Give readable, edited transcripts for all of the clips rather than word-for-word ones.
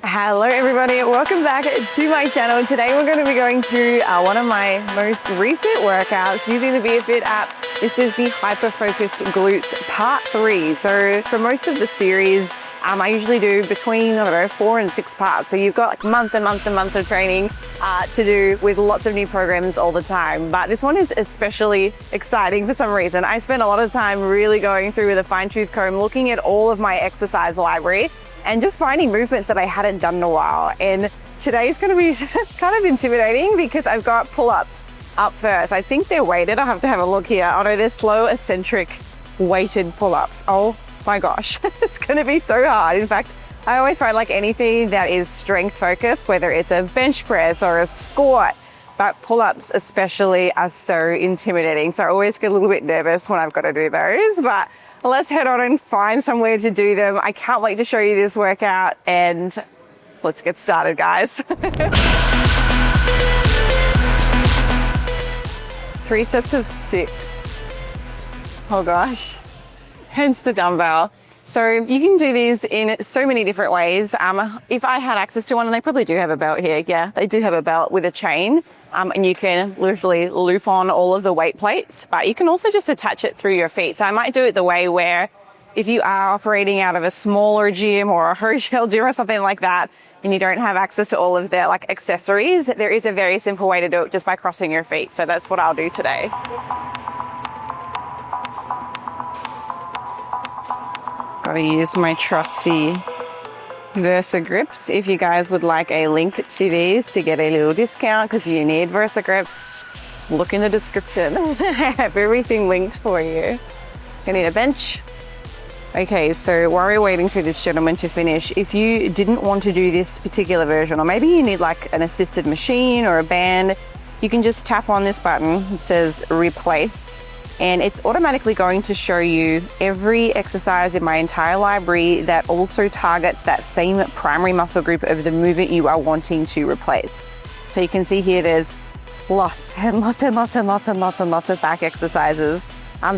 Hello everybody, welcome back to my channel. Today we're going to be going through one of my most recent workouts using the BiaFit app. This is the Hyper Focused Glutes Part 3. So for most of the series, I usually do between, 4 and 6 parts. So you've got like months and months and months of training to do with lots of new programs all the time. But this one is especially exciting for some reason. I spent a lot of time really going through with a fine-tooth comb, looking at all of my exercise library and just finding movements that I hadn't done in a while. And today's gonna be kind of intimidating because I've got pull-ups up first. I think they're weighted, I'll have to have a look here. Oh no, they're slow eccentric weighted pull-ups. Oh my gosh, it's gonna be so hard. In fact, I always find like anything that is strength focused, whether it's a bench press or a squat, but pull-ups especially are so intimidating. So I always get a little bit nervous when I've got to do those, but let's head on and find somewhere to do them. I can't wait to show you this workout and let's get started, guys. 3 sets of 6. Oh gosh, hence the dumbbell. So you can do these in so many different ways. If I had access to one, and they probably do have a belt here. Yeah, they do have a belt with a chain. And you can literally loop on all of the weight plates, but you can also just attach it through your feet. So I might do it the way where if you are operating out of a smaller gym or a hotel gym or something like that, and you don't have access to all of their like accessories, there is a very simple way to do it just by crossing your feet. So that's what I'll do today. Gotta use my trusty Versa grips. If you guys would like a link to these to get a little discount because you need Versa grips, look in the description. I have everything linked for you. Gonna need a bench. Okay, so while we're waiting for this gentleman to finish, if you didn't want to do this particular version, or maybe you need like an assisted machine or a band, you can just tap on this button. It says replace. And it's automatically going to show you every exercise in my entire library that also targets that same primary muscle group of the movement you are wanting to replace. So you can see here there's lots and lots and lots and lots and lots and lots of back exercises.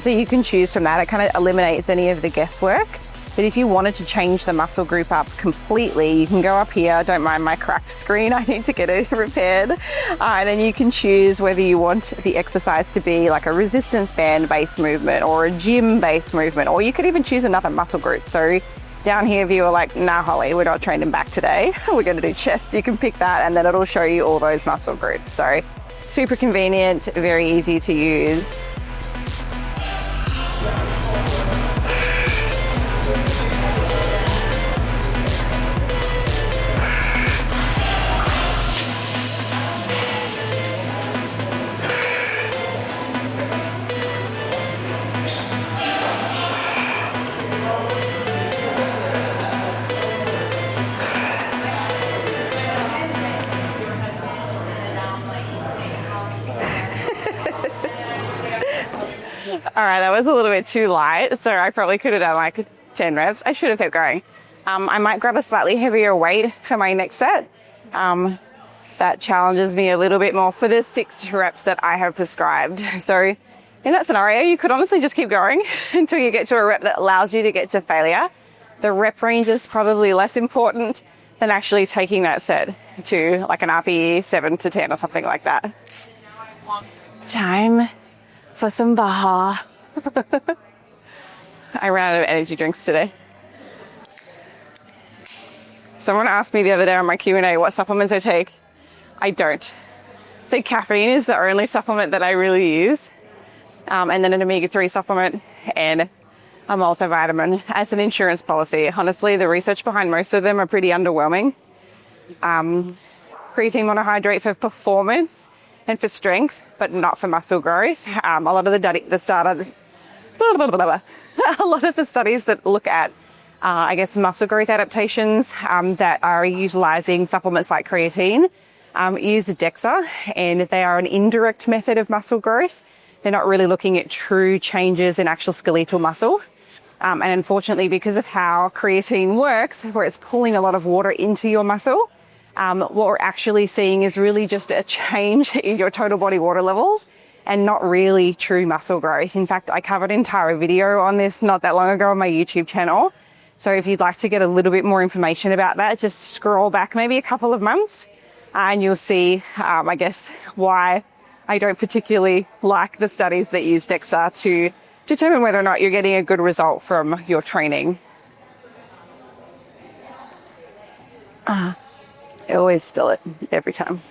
So you can choose from that. It kind of eliminates any of the guesswork. But if you wanted to change the muscle group up completely, you can go up here. Don't mind my cracked screen, I need to get it repaired. And then you can choose whether you want the exercise to be like a resistance band based movement or a gym based movement, or you could even choose another muscle group. So down here, if you were like, nah, Holly, we're not training back today, we're gonna do chest, you can pick that and then it'll show you all those muscle groups. So super convenient, very easy to use. All right, that was a little bit too light, so I probably could have done like 10 reps. I should have kept going. I might grab a slightly heavier weight for my next set. That challenges me a little bit more for the 6 reps that I have prescribed. So in that scenario, you could honestly just keep going until you get to a rep that allows you to get to failure. The rep range is probably less important than actually taking that set to like an RPE 7 to 10 or something like that. Time for some Baja. I ran out of energy drinks today. Someone asked me the other day on my Q&A what supplements I take. I don't. So caffeine is the only supplement that I really use. And then an omega-3 supplement and a multivitamin as an insurance policy. Honestly, the research behind most of them are pretty underwhelming. Creatine monohydrate for performance and for strength, but not for muscle growth. A lot of the studies that look at, muscle growth adaptations that are utilizing supplements like creatine use DEXA, and they are an indirect method of muscle growth. They're not really looking at true changes in actual skeletal muscle. And unfortunately, because of how creatine works, where it's pulling a lot of water into your muscle, what we're actually seeing is really just a change in your total body water levels and not really true muscle growth. In fact, I covered an entire video on this not that long ago on my YouTube channel So if you'd like to get a little bit more information about that, just scroll back maybe a couple of months and you'll see, I guess, why I don't particularly like the studies that use DEXA to determine whether or not you're getting a good result from your training. I always spill it every time.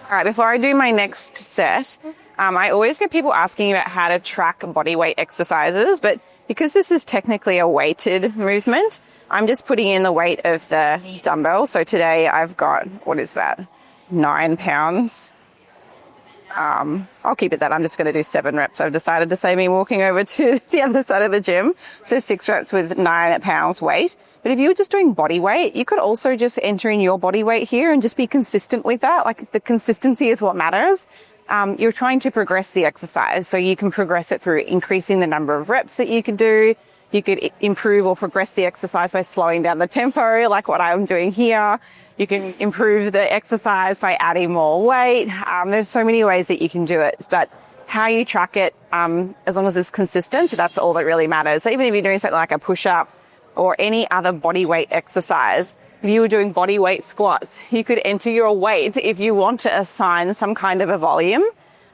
All right, before I do my next set, I always get people asking about how to track body weight exercises, but because this is technically a weighted movement, I'm just putting in the weight of the dumbbell. So today I've got, what is that, 9 pounds. I'll keep it that. I'm just going to do 7 reps. I've decided to save me walking over to the other side of the gym. So 6 reps with 9 pounds weight. But if you were just doing body weight, you could also just enter in your body weight here and just be consistent with that. Like, the consistency is what matters. You're trying to progress the exercise. So you can progress it through increasing the number of reps that you could do. You could improve or progress the exercise by slowing down the tempo, like what I'm doing here. You can improve the exercise by adding more weight. There's so many ways that you can do it, but how you track it, as long as it's consistent, that's all that really matters. So even if you're doing something like a push-up or any other body weight exercise, if you were doing body weight squats, you could enter your weight if you want to assign some kind of a volume.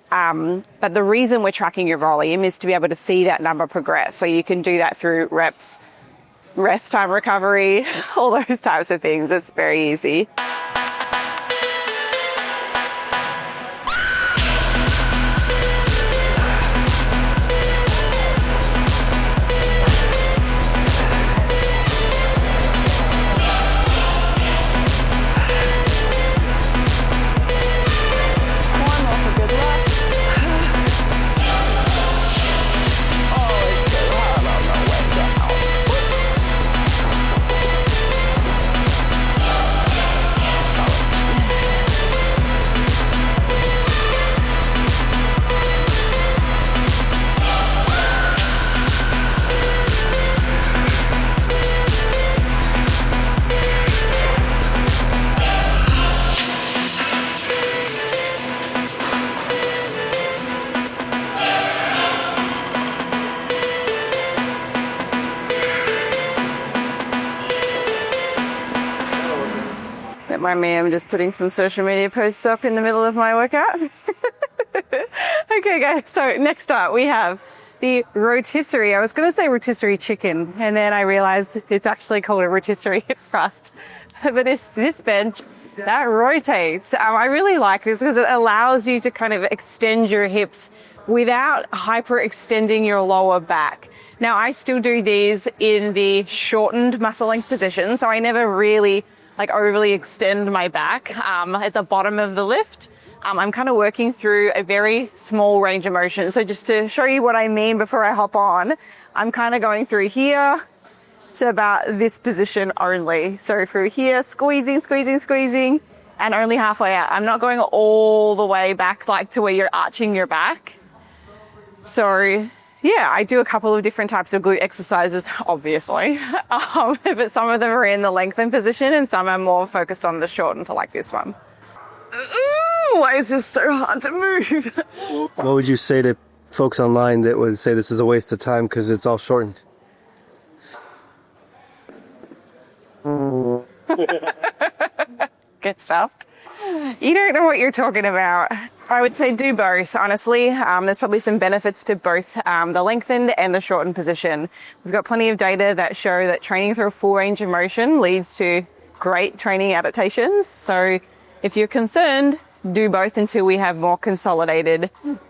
But the reason we're tracking your volume is to be able to see that number progress. So you can do that through reps, rest time recovery, all those types of things. It's very easy. Don't mind me, I'm just putting some social media posts up in the middle of my workout. Okay guys, so next up we have the rotisserie. I was going to say rotisserie chicken, and then I realized it's actually called a rotisserie thrust. But it's this bench that rotates. I really like this because it allows you to kind of extend your hips without hyperextending your lower back. Now, I still do these in the shortened muscle length position, so I never really overly extend my back at the bottom of the lift. I'm kind of working through a very small range of motion. So just to show you what I mean before I hop on, I'm kind of going through here to about this position only. So through here, squeezing, squeezing, squeezing, and only halfway out. I'm not going all the way back to where you're arching your back. So yeah, I do a couple of different types of glute exercises, obviously. But some of them are in the lengthened position and some are more focused on the shortened, like this one. Ooh, why is this so hard to move? What would you say to folks online that would say this is a waste of time because it's all shortened? Get stuffed. You don't know what you're talking about. I would say do both, honestly. There's probably some benefits to both the lengthened and the shortened position. We've got plenty of data that show that training through a full range of motion leads to great training adaptations. So if you're concerned, do both until we have more consolidated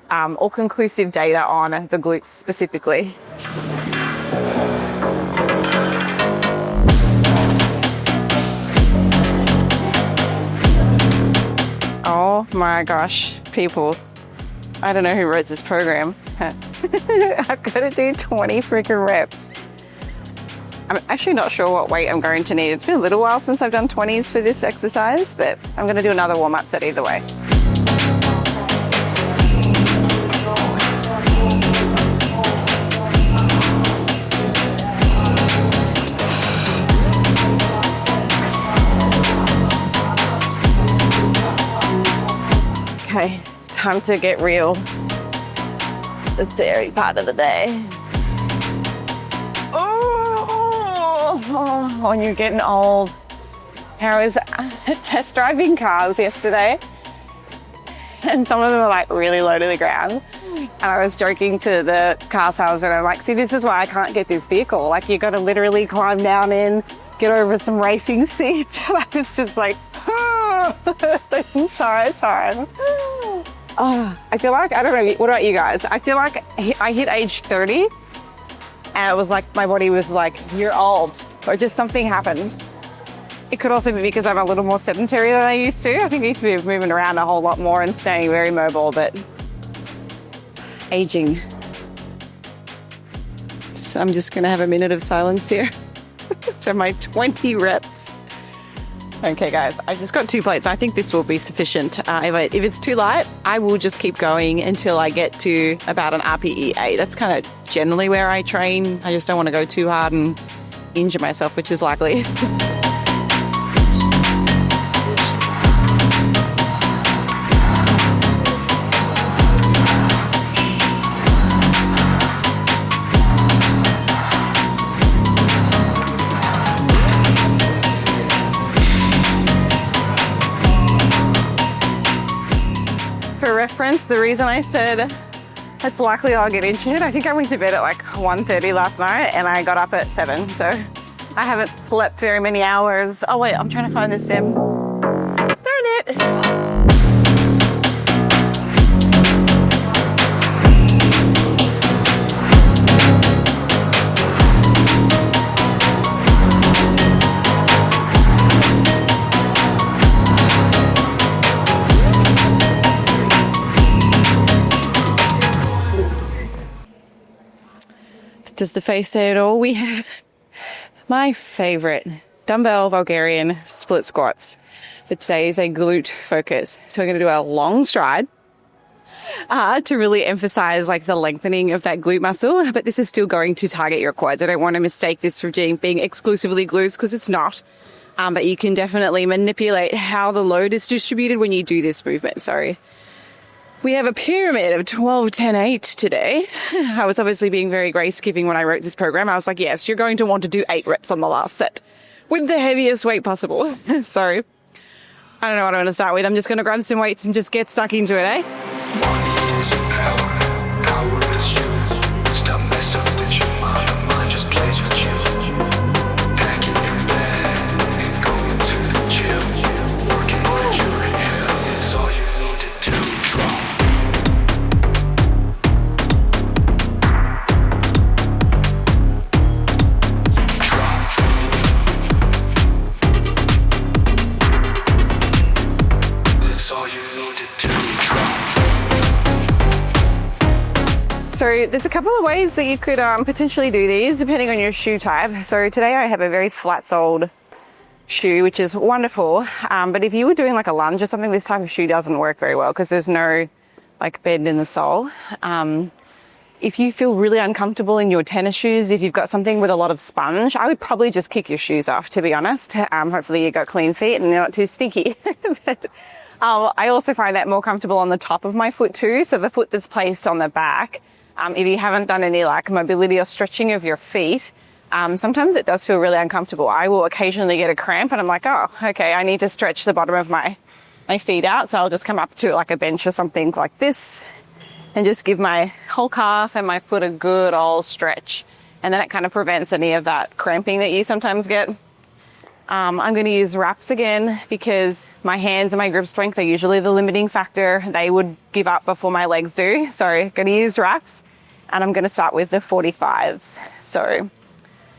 or conclusive data on the glutes specifically. Oh my gosh, people. I don't know who wrote this program. I've got to do 20 freaking reps. I'm actually not sure what weight I'm going to need. It's been a little while since I've done 20s for this exercise, but I'm going to do another warm-up set either way. Okay, it's time to get real. The scary part of the day. Oh, Oh, when you're getting old. I was test driving cars yesterday, and some of them are like really low to the ground. And I was joking to the car salesman, I'm like, see, this is why I can't get this vehicle. Like, you got to literally climb down in, get over some racing seats. And I was just like, the entire time. Oh, I feel like, I don't know, what about you guys? I feel like I hit age 30 and it was like, my body was like, you're old, or just something happened. It could also be because I'm a little more sedentary than I used to. I think I used to be moving around a whole lot more and staying very mobile, but aging. So I'm just gonna have a minute of silence here for my 20 reps. Okay guys, I just got 2 plates. I think this will be sufficient. If it's too light, I will just keep going until I get to about an RPE 8. That's kind of generally where I train. I just don't want to go too hard and injure myself, which is likely. For reference, the reason I said it's likely I'll get injured, I think I went to bed at like 1:30 last night and I got up at 7, so I haven't slept very many hours. Oh wait, I'm trying to find this sim. Darn it. Does the face say it all? We have my favorite dumbbell Bulgarian split squats. But today is a glute focus. So we're going to do a long stride to really emphasize like the lengthening of that glute muscle. But this is still going to target your quads. I don't want to mistake this for being exclusively glutes because it's not. But you can definitely manipulate how the load is distributed when you do this movement. Sorry. We have a pyramid of 12, 10, 8 today. I was obviously being very grace-giving when I wrote this program. I was like, yes, you're going to want to do 8 reps on the last set with the heaviest weight possible. So I don't know what I'm going to start with. I'm just going to grab some weights and just get stuck into it, eh? Money is power, power is you. Stop messing with your mind just plays with you. Packing your bag and going to the gym. Working like you're in hell is all you need to do. So there's a couple of ways that you could potentially do these depending on your shoe type. So today I have a very flat-soled shoe, which is wonderful. But if you were doing like a lunge or something, this type of shoe doesn't work very well because there's no like bend in the sole. If you feel really uncomfortable in your tennis shoes, if you've got something with a lot of sponge, I would probably just kick your shoes off, to be honest. Hopefully you got clean feet and they're not too stinky. But, I also find that more comfortable on the top of my foot too. So the foot that's placed on the back. If you haven't done any like mobility or stretching of your feet, sometimes it does feel really uncomfortable. I will occasionally get a cramp and I'm like, oh, okay, I need to stretch the bottom of my feet out. So I'll just come up to like a bench or something like this and just give my whole calf and my foot a good old stretch. And then it kind of prevents any of that cramping that you sometimes get. I'm going to use wraps again because my hands and my grip strength are usually the limiting factor. They would give up before my legs do. So I'm going to use wraps and I'm going to start with the 45s. So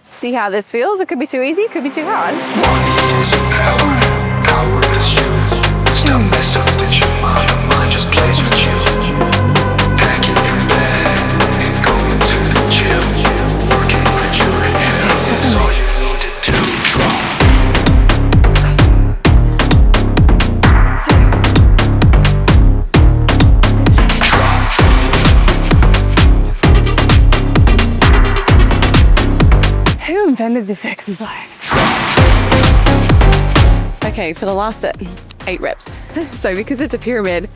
see how this feels. It could be too easy. It could be too hard. Money is power, power is you. Stop messing with your mind just plays with you. Packing your bag and going to the gym. Working like you're in hell is all you need to do. Who invented this exercise? Okay, for the last set, 8 reps. So because it's a pyramid,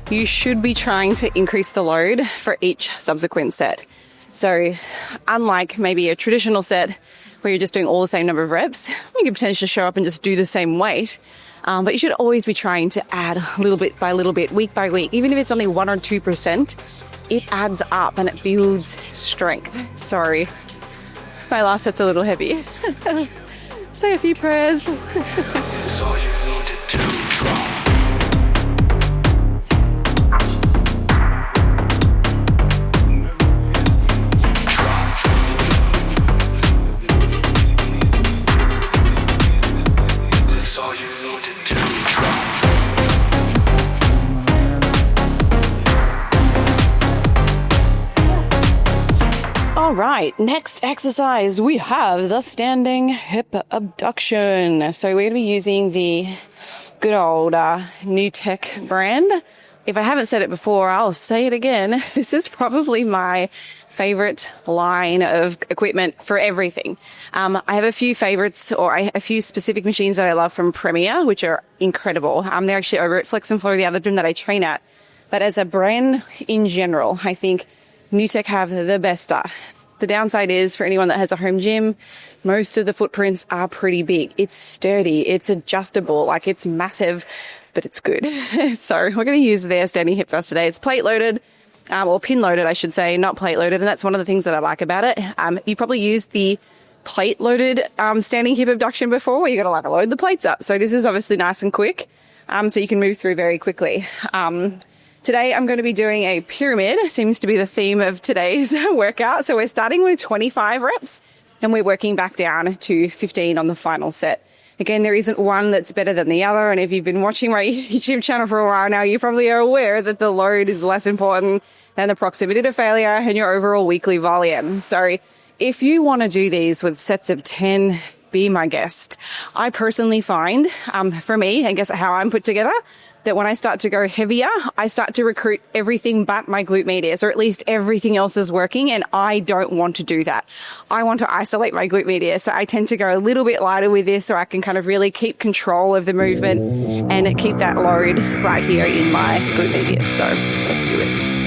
you should be trying to increase the load for each subsequent set. So unlike maybe a traditional set where you're just doing all the same number of reps, you could potentially show up and just do the same weight. But you should always be trying to add a little bit by little bit, week by week. Even if it's only 1 or 2%, it adds up and it builds strength. Sorry, my last set's a little heavy. Say a few prayers. It's all you needed to drop. It's all you needed to drop. All right, next exercise, we have the standing hip abduction. So we're going to be using the good old Dietetics brand. If I haven't said it before, I'll say it again. This is probably my favorite line of equipment for everything. I have a few favorites, or a few specific machines that I love from Premier, which are incredible. They're actually over at Flex and Flow, the other gym that I train at. But as a brand in general, I think Dietetics have the best stuff. The downside is, for anyone that has a home gym, most of the footprints are pretty big. It's sturdy, it's adjustable, like it's massive, but it's good. So we're going to use their standing hip thrust today. It's plate loaded, or pin loaded, I should say, not plate loaded. And that's one of the things that I like about it. You probably used the plate loaded standing hip abduction before, where you got to like load the plates up. So this is obviously nice and quick, so you can move through very quickly. Today, I'm going to be doing a pyramid. Seems to be the theme of today's workout. So we're starting with 25 reps and we're working back down to 15 on the final set. Again, there isn't one that's better than the other. And if you've been watching my YouTube channel for a while now, you probably are aware that the load is less important than the proximity to failure and your overall weekly volume. So if you want to do these with sets of 10, be my guest. I personally find, for me, I guess how I'm put together, that when I start to go heavier, I start to recruit everything but my glute medius, or at least everything else is working, and I don't want to do that. I want to isolate my glute medius, so I tend to go a little bit lighter with this so I can kind of really keep control of the movement and keep that load right here in my glute medius. So let's do it.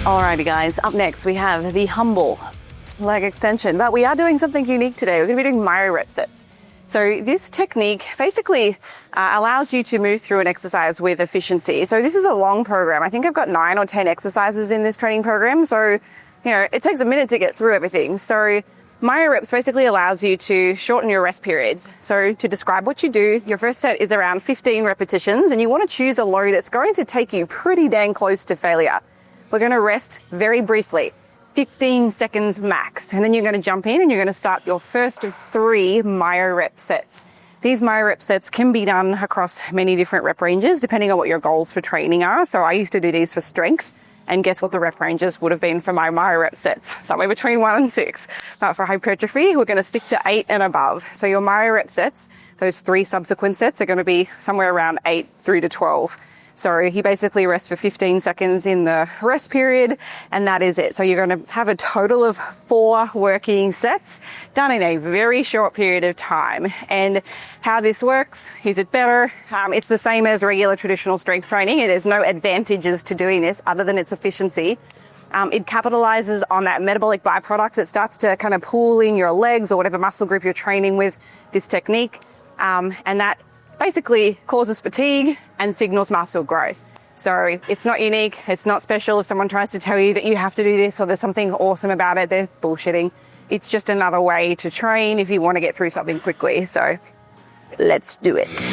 Alrighty guys, up next we have the humble leg extension, but we are doing something unique today. We're going to be doing myo rep sets. So this technique basically allows you to move through an exercise with efficiency. So this is a long program. I think I've got 9 or 10 exercises in this training program. So, it takes a minute to get through everything. So myo reps basically allows you to shorten your rest periods. So to describe what you do, your first set is around 15 repetitions and you want to choose a load that's going to take you pretty dang close to failure. We're going to rest very briefly, 15 seconds max. And then you're going to jump in and you're going to start your first of 3 myo rep sets. These myo rep sets can be done across many different rep ranges, depending on what your goals for training are. So I used to do these for strength. And guess what the rep ranges would have been for my myo rep sets? Somewhere between 1 and 6. But for hypertrophy, we're going to stick to 8 and above. So your myo rep sets, those 3 subsequent sets are going to be somewhere around 8 through to 12. So he basically rests for 15 seconds in the rest period, and that is it. So you're going to have a total of 4 working sets done in a very short period of time. And how this works, is it better? It's the same as regular traditional strength training. There's no advantages to doing this other than its efficiency. It capitalizes on that metabolic byproduct that starts to kind of pull in your legs or whatever muscle group you're training with this technique. And that basically causes fatigue and signals muscle growth. So it's not unique, it's not special. If someone tries to tell you that you have to do this or there's something awesome about it, they're bullshitting. It's just another way to train if you want to get through something quickly. So let's do it.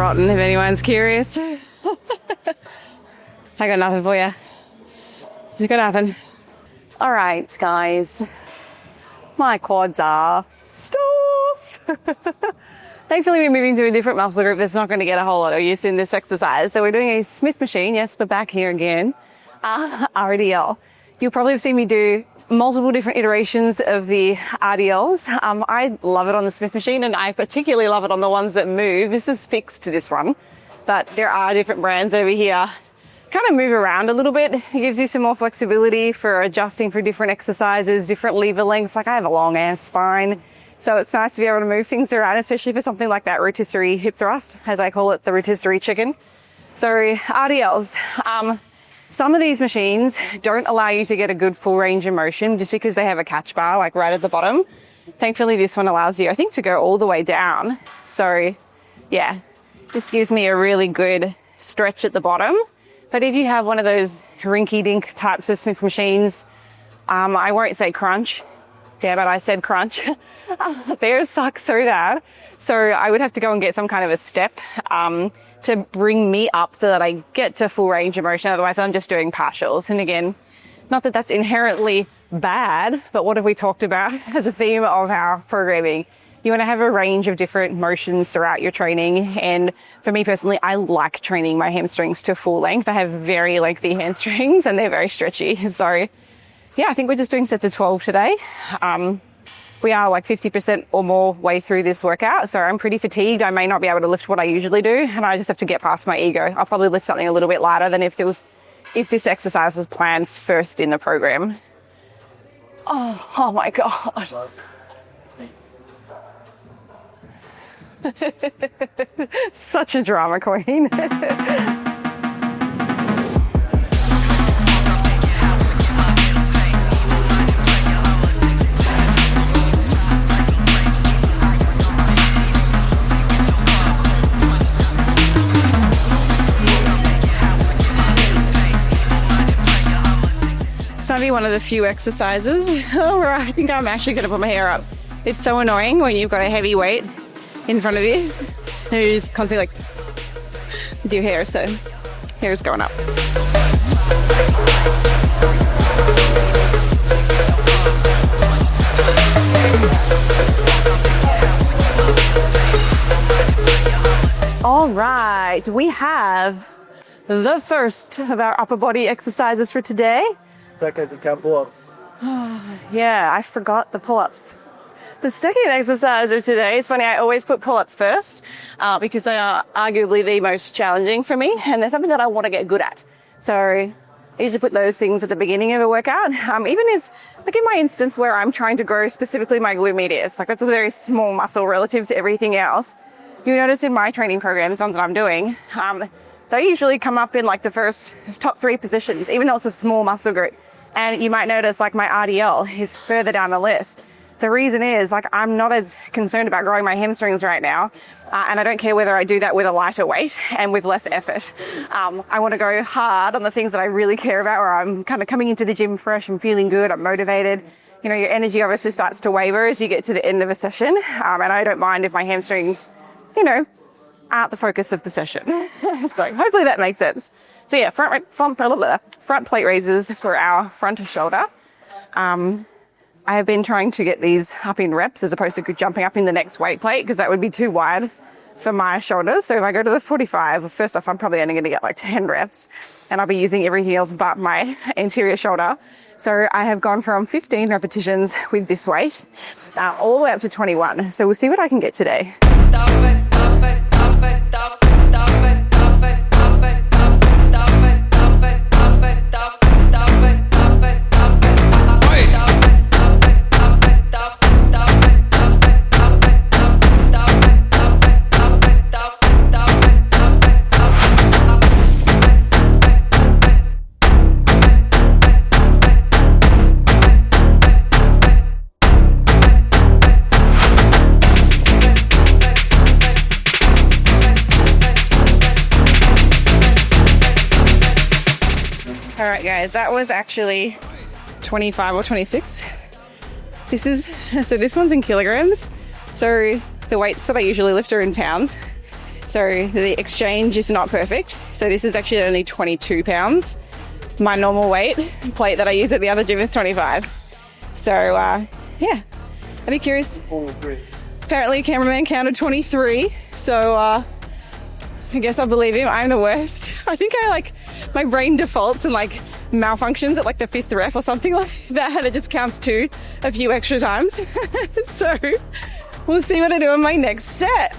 rotten, if anyone's curious. I got nothing for you. You got nothing. All right, guys. My quads are stuffed. Thankfully, we're moving to a different muscle group that's not going to get a whole lot of use in this exercise. So we're doing a Smith machine. Yes, we're back here again. RDL. You'll probably have seen me do multiple different iterations of the RDLs. I love it on the Smith machine, and I particularly love it on the ones that move. This is fixed to this one, but there are different brands over here. Kind of move around a little bit. It gives you some more flexibility for adjusting for different exercises, different lever lengths. Like I have a long ass spine, so it's nice to be able to move things around, especially for something like that rotisserie hip thrust, as I call it, the rotisserie chicken. So RDLs. Some of these machines don't allow you to get a good full range of motion just because they have a catch bar like right at the bottom. Thankfully, this one allows you, I think, to go all the way down. So yeah, this gives me a really good stretch at the bottom. But if you have one of those rinky-dink types of Smith machines, I won't say crunch. Damn it, I said crunch. Theirs suck so bad. So I would have to go and get some kind of a step to bring me up so that I get to full range of motion. Otherwise, I'm just doing partials. And again, not that that's inherently bad, but what have we talked about as a theme of our programming? You want to have a range of different motions throughout your training. And for me personally, I like training my hamstrings to full length. I have very lengthy hamstrings and they're very stretchy. So yeah, I think we're just doing sets of 12 today. We are like 50% or more way through this workout, so I'm pretty fatigued. I may not be able to lift what I usually do, and I just have to get past my ego. I'll probably lift something a little bit lighter than if this exercise was planned first in the program. Oh my God. Such a drama queen. This might be one of the few exercises where I think I'm actually going to put my hair up. It's so annoying when you've got a heavy weight in front of you and you're just constantly like with your hair, so hair is going up. All right, we have the first of our upper body exercises for today. Second, you count pull-ups. Yeah, I forgot the pull-ups. The second exercise of today is funny. I always put pull-ups first because they are arguably the most challenging for me, and they're something that I want to get good at. So I usually put those things at the beginning of a workout. Even as like in my instance where I'm trying to grow specifically my glute medius, like that's a very small muscle relative to everything else. You notice in my training programs, the ones that I'm doing, they usually come up in like the first top 3 positions, even though it's a small muscle group. And you might notice like my RDL is further down the list. The reason is like I'm not as concerned about growing my hamstrings right now, and I don't care whether I do that with a lighter weight and with less effort. I want to go hard on the things that I really care about, where I'm kind of coming into the gym fresh, I'm feeling good, I'm motivated. You know, your energy obviously starts to waver as you get to the end of a session, and I don't mind if my hamstrings, you know, aren't the focus of the session. So hopefully that makes sense. So yeah, front plate raises for our front shoulder. I have been trying to get these up in reps as opposed to jumping up in the next weight plate because that would be too wide for my shoulders. So if I go to the 45, first off, I'm probably only going to get like 10 reps and I'll be using everything else but my anterior shoulder. So I have gone from 15 repetitions with this weight all the way up to 21. So we'll see what I can get today. All right, guys, that was actually 25 or 26. This one's in kilograms. So the weights that I usually lift are in pounds. So the exchange is not perfect. So this is actually only 22 pounds. My normal weight plate that I use at the other gym is 25. So yeah, I'd be curious. Apparently cameraman counted 23. So I guess I'll believe him. I'm the worst. I think my brain defaults and like malfunctions at like the 5th rep or something like that. And it just counts 2 a few extra times. So we'll see what I do on my next set.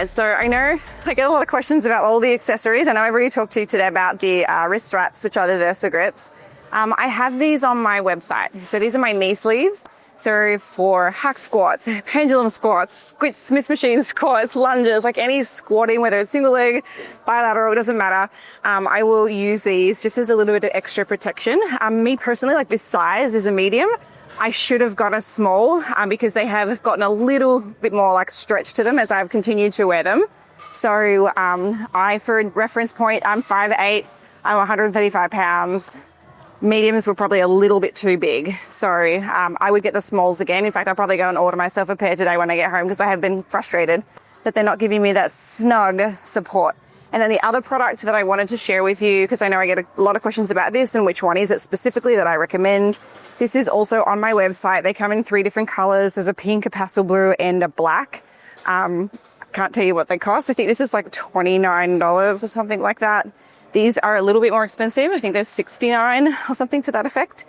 So I know I get a lot of questions about all the accessories. I know I've already talked to you today about the wrist straps, which are the Versa grips. I have these on my website. So these are my knee sleeves. So for hack squats, pendulum squats, Smith machine squats, lunges, like any squatting, whether it's single leg, bilateral, it doesn't matter. I will use these just as a little bit of extra protection. Me personally, like this size is a medium. I should have got a small because they have gotten a little bit more like stretch to them as I've continued to wear them. So for a reference point, I'm 5'8", I'm 135 pounds. Mediums were probably a little bit too big. So I would get the smalls again. In fact, I'll probably go and order myself a pair today when I get home because I have been frustrated that they're not giving me that snug support. And then the other product that I wanted to share with you, because I know I get a lot of questions about this and which one is it specifically that I recommend. This is also on my website. They come in 3 different colors. There's a pink, a pastel blue, and a black. Can't tell you what they cost. I think this is like $29 or something like that. These are a little bit more expensive. I think they're $69 or something to that effect.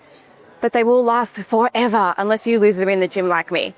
But they will last forever unless you lose them in the gym like me.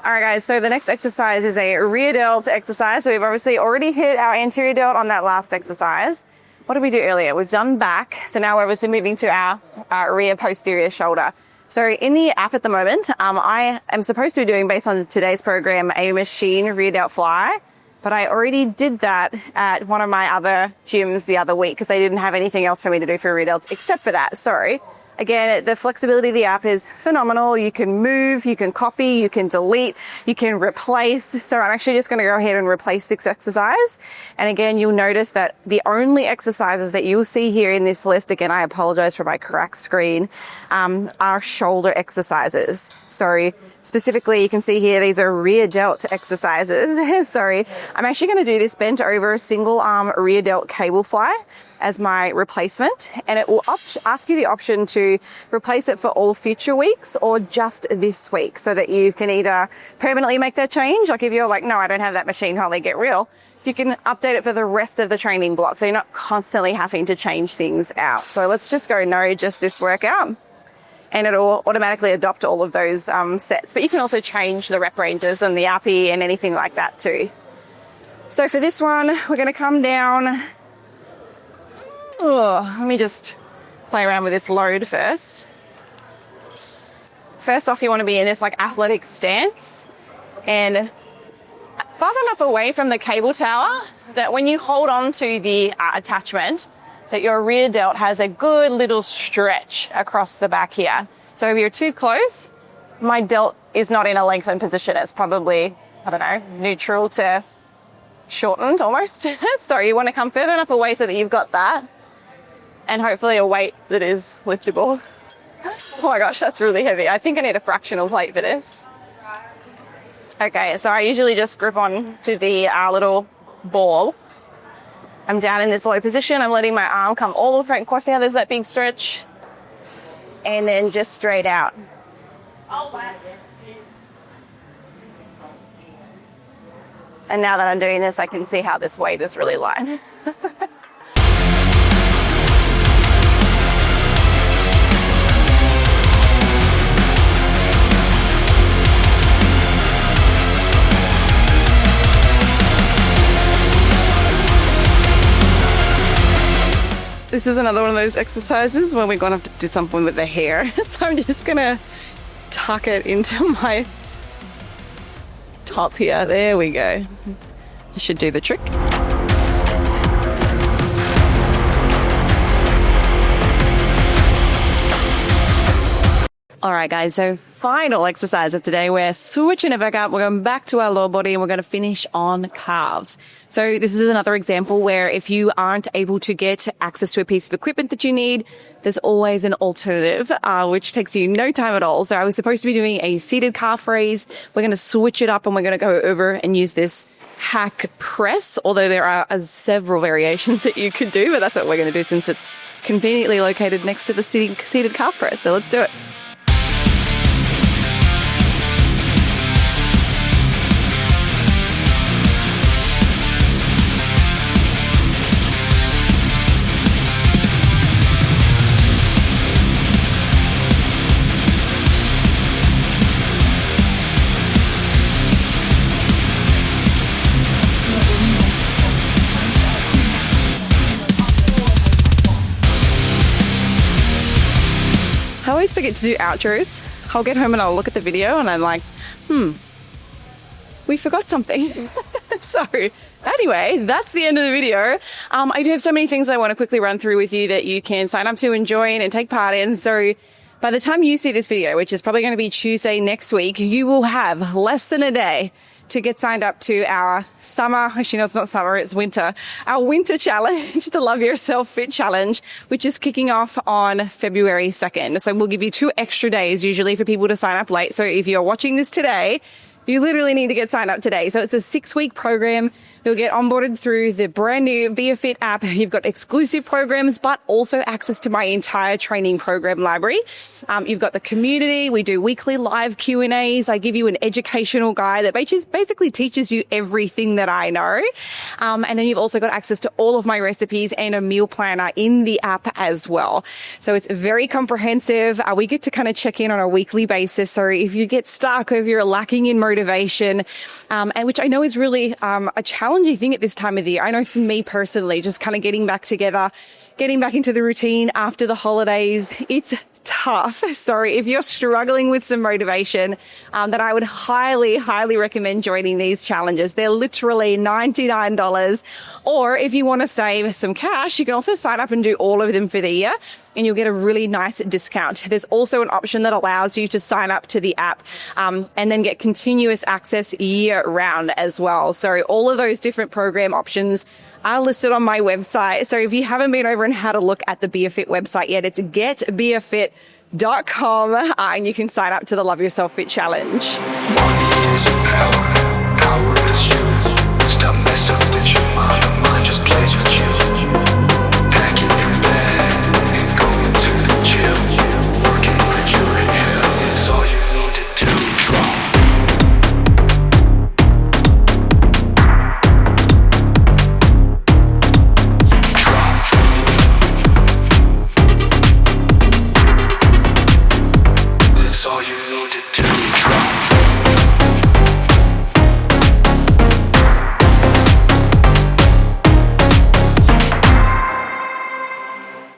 All right, guys, so the next exercise is a rear delt exercise. So we've obviously already hit our anterior delt on that last exercise. What did we do earlier? We've done back. So now we're obviously moving to our rear posterior shoulder. So in the app at the moment, I am supposed to be doing, based on today's program, a machine rear delt fly. But I already did that at one of my other gyms the other week because they didn't have anything else for me to do for rear delts except for that. Sorry. Again, the flexibility of the app is phenomenal. You can move, you can copy, you can delete, you can replace. So I'm actually just going to go ahead and replace this exercise. And again, you'll notice that the only exercises that you'll see here in this list, again, I apologize for my cracked screen, are shoulder exercises. Sorry. Specifically, you can see here, these are rear delt exercises. Sorry. I'm actually going to do this bent over single arm rear delt cable fly as my replacement, and it will ask you the option to replace it for all future weeks or just this week so that you can either permanently make that change, like if you're like, no, I don't have that machine, Holly, get real, you can update it for the rest of the training block so you're not constantly having to change things out. So let's just go no, just this workout, and it'll automatically adopt all of those sets. But you can also change the rep ranges and the RP and anything like that too. So for this one, we're going to come down. Let me just play around with this load first. First off, you want to be in this like athletic stance and far enough away from the cable tower that when you hold on to the attachment, that your rear delt has a good little stretch across the back here. So if you're too close, my delt is not in a lengthened position. It's probably, I don't know, neutral to shortened almost. So you want to come further enough away so that you've got that. And hopefully a weight that is liftable. Oh my gosh, that's really heavy. I think I need a fractional plate for this. Okay, so I usually just grip on to the little ball. I'm down in this low position. I'm letting my arm come all the way across. See how there's that big stretch? And then just straight out. And now that I'm doing this, I can see how this weight is really light. This is another one of those exercises where we're going to have to do something with the hair. So I'm just going to tuck it into my top here. There we go. I should do the trick. All right, guys, so final exercise of today. We're switching it back up. We're going back to our lower body and we're going to finish on calves. So this is another example where if you aren't able to get access to a piece of equipment that you need, there's always an alternative, which takes you no time at all. So I was supposed to be doing a seated calf raise. We're going to switch it up and we're going to go over and use this hack press, although there are several variations that you could do, but that's what we're going to do since it's conveniently located next to the seated calf press. So let's do it. I always forget to do outros. I'll get home and I'll look at the video and I'm like, we forgot something. So anyway, that's the end of the video. I do have so many things I want to quickly run through with you that you can sign up to and join and take part in. So by the time you see this video, which is probably going to be Tuesday next week, you will have less than a day to get signed up to our summer, actually no, it's not summer, it's winter, our winter challenge, the Love Yourself Fit Challenge, which is kicking off on February 2nd. So we'll give you 2 extra days usually for people to sign up late. So if you're watching this today, you literally need to get signed up today. So it's a 6-week program. You'll get onboarded through the brand new BiaFit app. You've got exclusive programs, but also access to my entire training program library. You've got the community. We do weekly live Q&As. I give you an educational guide that basically teaches you everything that I know. And then you've also got access to all of my recipes and a meal planner in the app as well. So it's very comprehensive. We get to kind of check in on a weekly basis. So if you get stuck or if you're lacking in motivation, and which I know is really a challenging thing at this time of the year. I know for me personally, just kind of getting back together, getting back into the routine after the holidays, it's tough. Sorry, if you're struggling with some motivation, then I would highly, highly recommend joining these challenges. They're literally $99. Or if you want to save some cash, you can also sign up and do all of them for the year, and you'll get a really nice discount. There's also an option that allows you to sign up to the app and then get continuous access year round as well. So all of those different program options are listed on my website. So if you haven't been over and had a look at the BiaFit website yet, it's getbiafit.com, and you can sign up to the Love Yourself Fit Challenge. Money is power, power is you. Stop messing